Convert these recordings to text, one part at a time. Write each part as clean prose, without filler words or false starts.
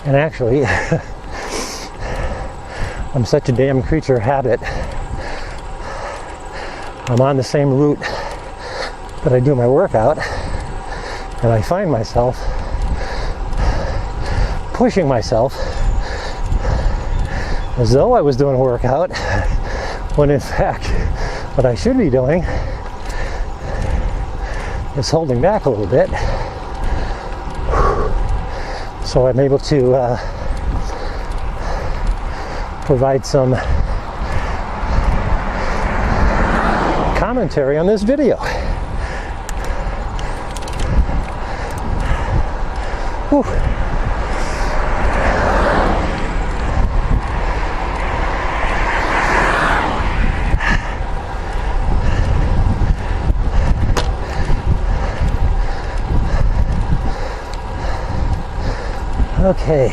And actually, I'm such a damn creature of habit. I'm on the same route that I do my workout, and I find myself pushing myself as though I was doing a workout, when in fact what I should be doing is holding back a little bit, so I'm able to provide some commentary on this video. Whew. Okay,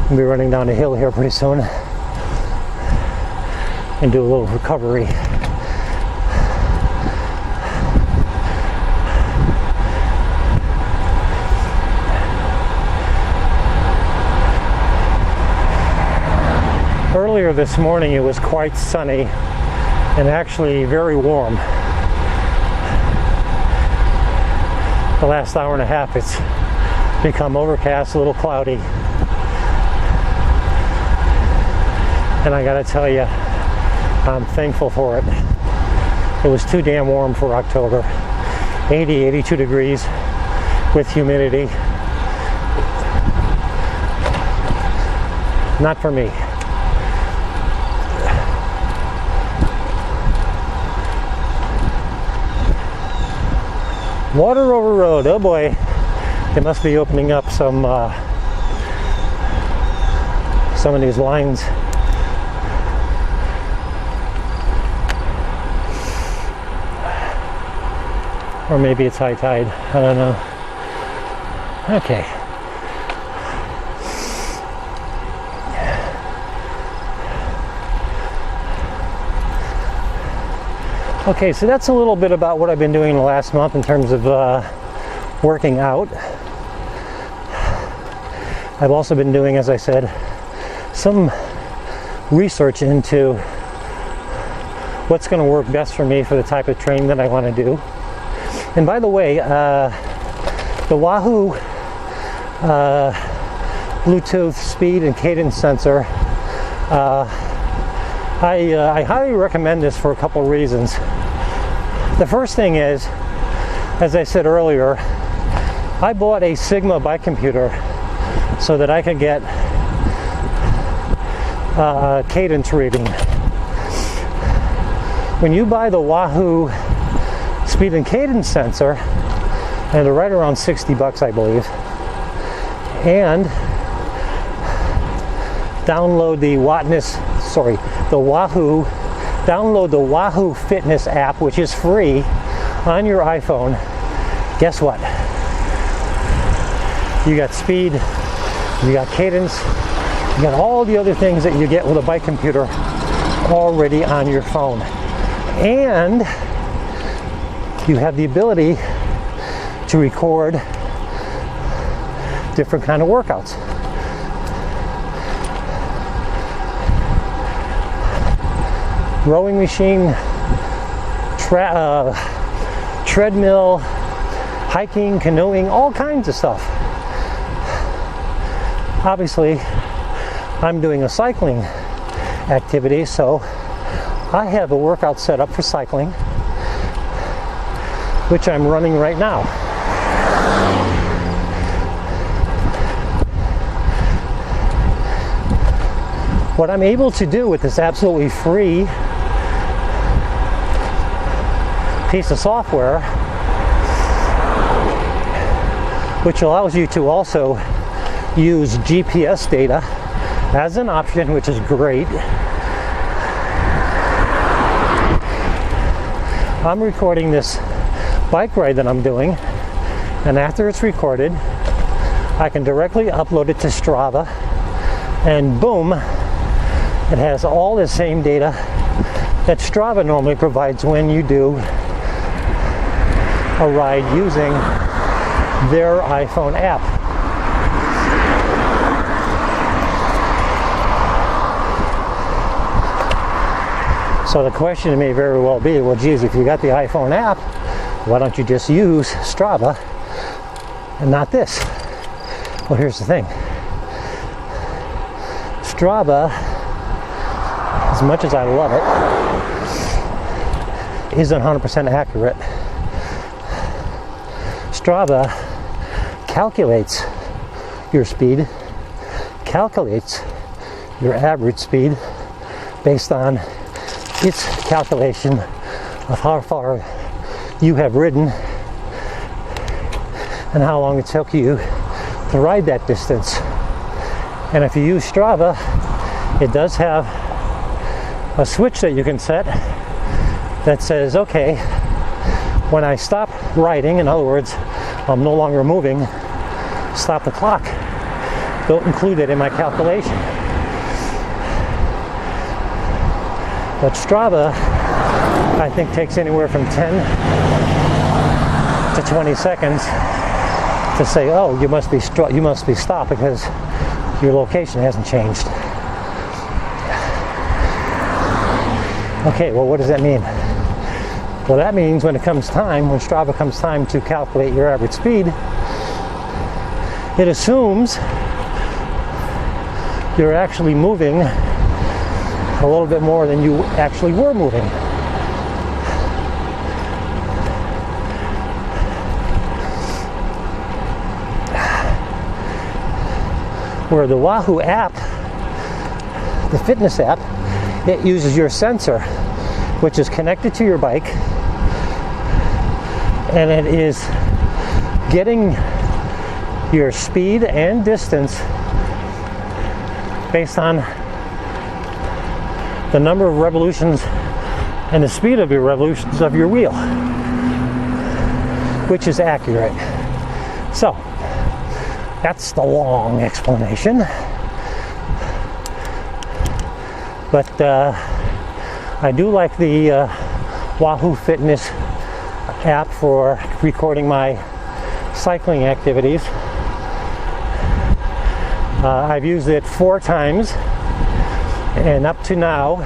I'll be running down a hill here pretty soon and do a little recovery. Earlier this morning it was quite sunny and actually very warm. The last hour and a half it's become overcast, a little cloudy. And I gotta tell you, I'm thankful for it. It was too damn warm for October. 80, 82 degrees with humidity. Not for me. Water over road, oh boy. They must be opening up some of these lines. Or maybe it's high tide, I don't know. Okay. Okay, so that's a little bit about what I've been doing the last month in terms of working out. I've also been doing, as I said, some research into what's going to work best for me for the type of training that I want to do. And by the way, the Wahoo Bluetooth speed and cadence sensor, I highly recommend this for a couple reasons. The first thing is, as I said earlier, I bought a Sigma bike computer so that I could get cadence reading. When you buy the Wahoo speed and cadence sensor, and they're right around 60 bucks, I believe, and download the download the Wahoo Fitness app, which is free on your iPhone. Guess what? You got speed, you got cadence, you got all the other things that you get with a bike computer already on your phone. And you have the ability to record different kind of workouts. Rowing machine, treadmill, hiking, canoeing, all kinds of stuff. Obviously, I'm doing a cycling activity, so I have a workout set up for cycling, which I'm running right now. What I'm able to do with this absolutely free piece of software, which allows you to also use GPS data as an option, which is great. I'm recording this bike ride that I'm doing, and after it's recorded, I can directly upload it to Strava, and boom, it has all the same data that Strava normally provides when you do a ride using their iPhone app. So the question may very well be, well, geez, if you got the iPhone app, why don't you just use Strava and not this? Well, here's the thing. Strava, as much as I love it, isn't 100% accurate. Strava calculates your speed, calculates your average speed based on its calculation of how far you have ridden and how long it took you to ride that distance. And if you use Strava, it does have a switch that you can set that says, okay, when I stop riding, in other words, I'm no longer moving, stop the clock. Don't include it in my calculation. But Strava, I think, takes anywhere from 10 to 20 seconds to say, oh, you must be stopped because your location hasn't changed. Okay, well, what does that mean? Well, that means when Strava comes time to calculate your average speed, it assumes you're actually moving a little bit more than you actually were moving. Where the Wahoo app, the fitness app, it uses your sensor, which is connected to your bike, and it is getting your speed and distance based on the number of revolutions and the speed of your revolutions of your wheel, which is accurate. So that's the long explanation. But I do like the Wahoo Fitness app for recording my cycling activities. I've used it 4 times, and up to now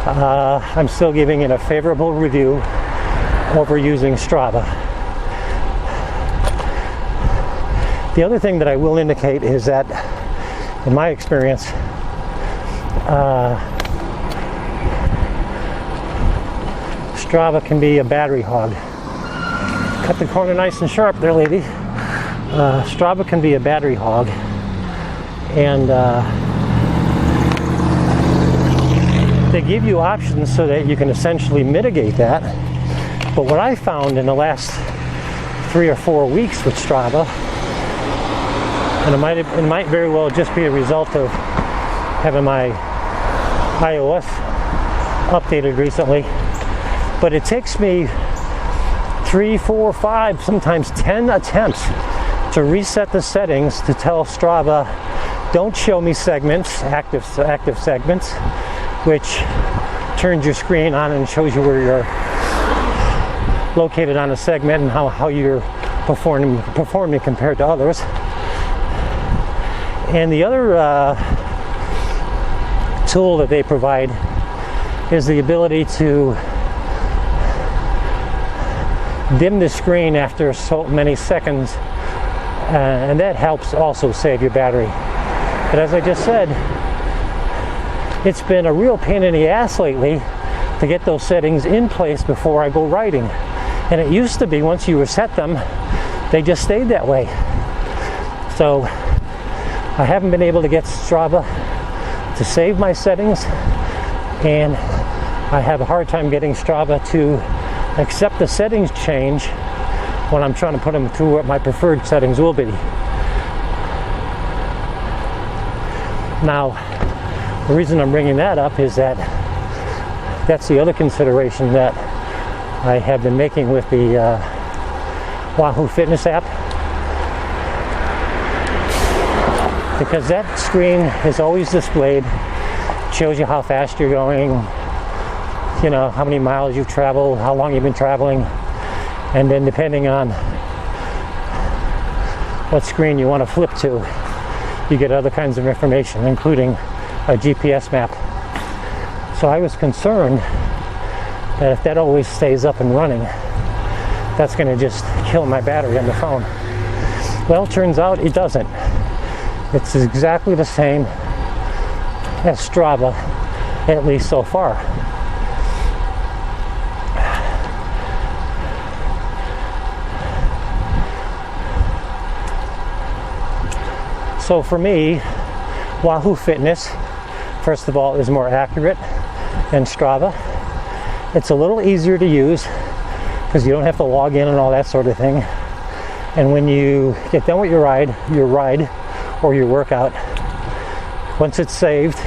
I'm still giving it a favorable review over using Strava. The other thing that I will indicate is that, in my experience, Strava can be a battery hog. Cut the corner nice and sharp there, lady. Strava can be a battery hog, and they give you options so that you can essentially mitigate that. But what I found in the last 3 or 4 weeks with Strava, and it might very well just be a result of having my iOS updated recently, but it takes me 3, 4, 5, sometimes 10 attempts to reset the settings to tell Strava, don't show me segments, active segments, which turns your screen on and shows you where you're located on a segment and how you're performing compared to others. And the other tool that they provide is the ability to dim the screen after so many seconds, and that helps also save your battery. But as I just said, it's been a real pain in the ass lately to get those settings in place before I go riding. And it used to be once you reset them, they just stayed that way. So I haven't been able to get Strava to save my settings, and I have a hard time getting Strava to accept the settings change when I'm trying to put them through what my preferred settings will be. Now, the reason I'm bringing that up is that that's the other consideration that I have been making with the Wahoo Fitness app, because that screen is always displayed, shows you how fast you're going, you know, how many miles you've traveled, how long you've been traveling, and then depending on what screen you want to flip to, you get other kinds of information, including a GPS map. So I was concerned that if that always stays up and running, that's going to just kill my battery on the phone. Well, turns out it doesn't. It's exactly the same as Strava, at least so far. So for me, Wahoo Fitness, first of all, is more accurate than Strava. It's a little easier to use because you don't have to log in and all that sort of thing. And when you get done with your ride or your workout, once it's saved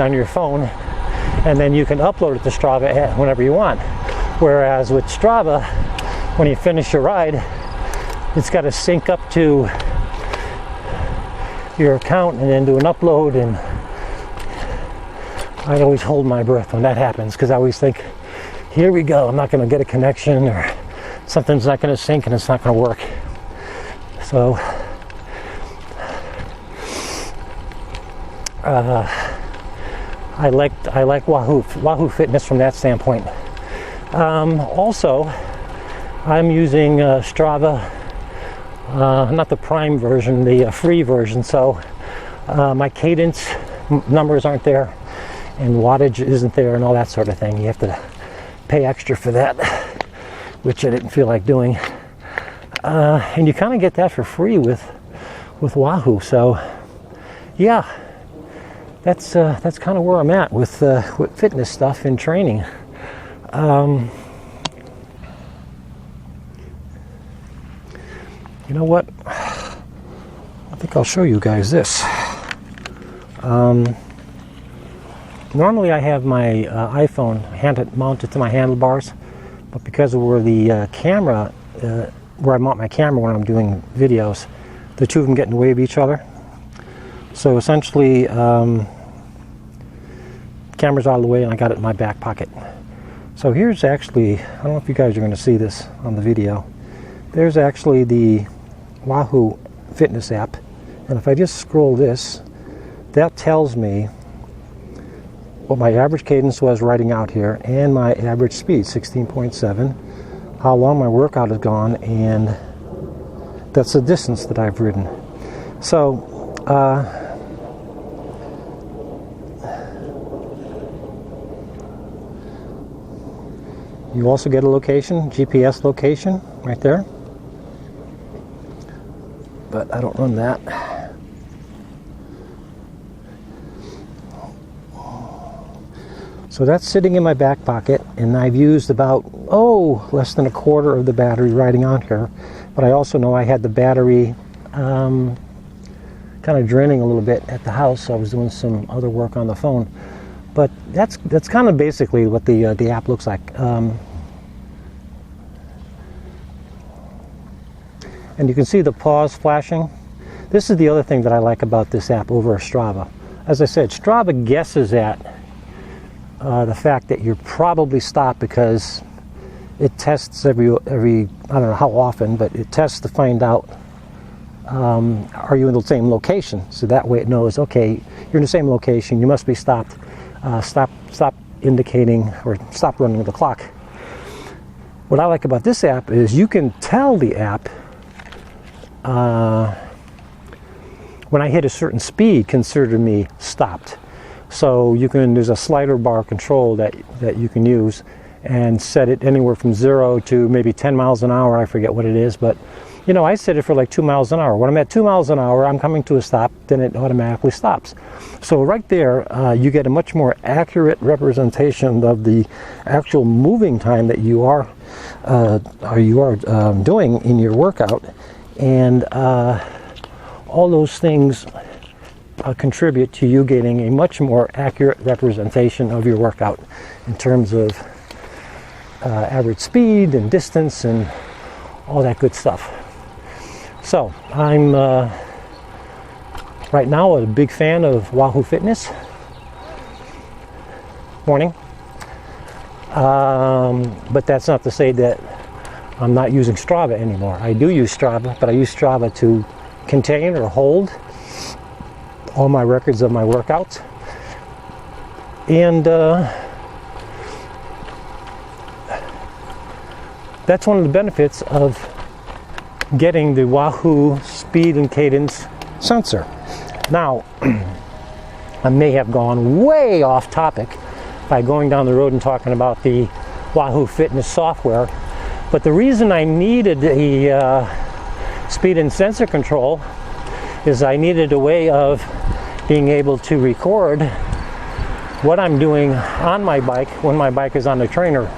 on your phone, and then you can upload it to Strava whenever you want. Whereas with Strava, when you finish your ride, it's got to sync up to your account and then do an upload, and I always hold my breath when that happens because I always think, here we go, I'm not going to get a connection, or something's not going to sync and it's not going to work. So I like Wahoo Fitness from that standpoint. Also, I'm using Strava, not the Prime version, the free version, so my cadence numbers aren't there and wattage isn't there and all that sort of thing. You have to pay extra for that, which I didn't feel like doing. And you kind of get that for free with Wahoo. So yeah, that's kind of where I'm at with fitness stuff and training. You know what? I think I'll show you guys this. Normally I have my iPhone mounted to my handlebars, but because of where the camera, where I mount my camera when I'm doing videos, the two of them get in the way of each other. So essentially, camera's out of the way and I got it in my back pocket. So here's actually, I don't know if you guys are going to see this on the video, there's actually the Wahoo Fitness app, and if I just scroll this, that tells me what my average cadence was riding out here and my average speed, 16.7, how long my workout has gone, and that's the distance that I've ridden. So you also get a location, GPS location right there, but I don't run that. So that's sitting in my back pocket, and I've used about, less than a quarter of the battery riding on here. But I also know I had the battery kind of draining a little bit at the house, so I was doing some other work on the phone. But that's kind of basically what the app looks like. And you can see the pause flashing. This is the other thing that I like about this app over Strava. As I said, Strava guesses at the fact that you're probably stopped because it tests every I don't know how often, but it tests to find out are you in the same location. So that way it knows, okay, you're in the same location, you must be stopped. Stop indicating or stop running the clock. What I like about this app is you can tell the app when I hit a certain speed, consider me stopped. So there's a slider bar control that you can use and set it anywhere from 0 to maybe 10 miles an hour. I forget what it is, but you know, I set it for like 2 miles an hour. When I'm at 2 miles an hour, I'm coming to a stop, then it automatically stops. So right there, you get a much more accurate representation of the actual moving time that you are doing in your workout, and all those things contribute to you getting a much more accurate representation of your workout in terms of average speed and distance and all that good stuff. So I'm right now a big fan of Wahoo Fitness. Morning. But that's not to say that I'm not using Strava anymore. I do use Strava, but I use Strava to contain or hold all my records of my workouts And that's one of the benefits of getting the Wahoo speed and cadence sensor. Now, I may have gone way off topic by going down the road and talking about the Wahoo fitness software, but the reason I needed the speed and sensor control is I needed a way of being able to record what I'm doing on my bike when my bike is on the trainer.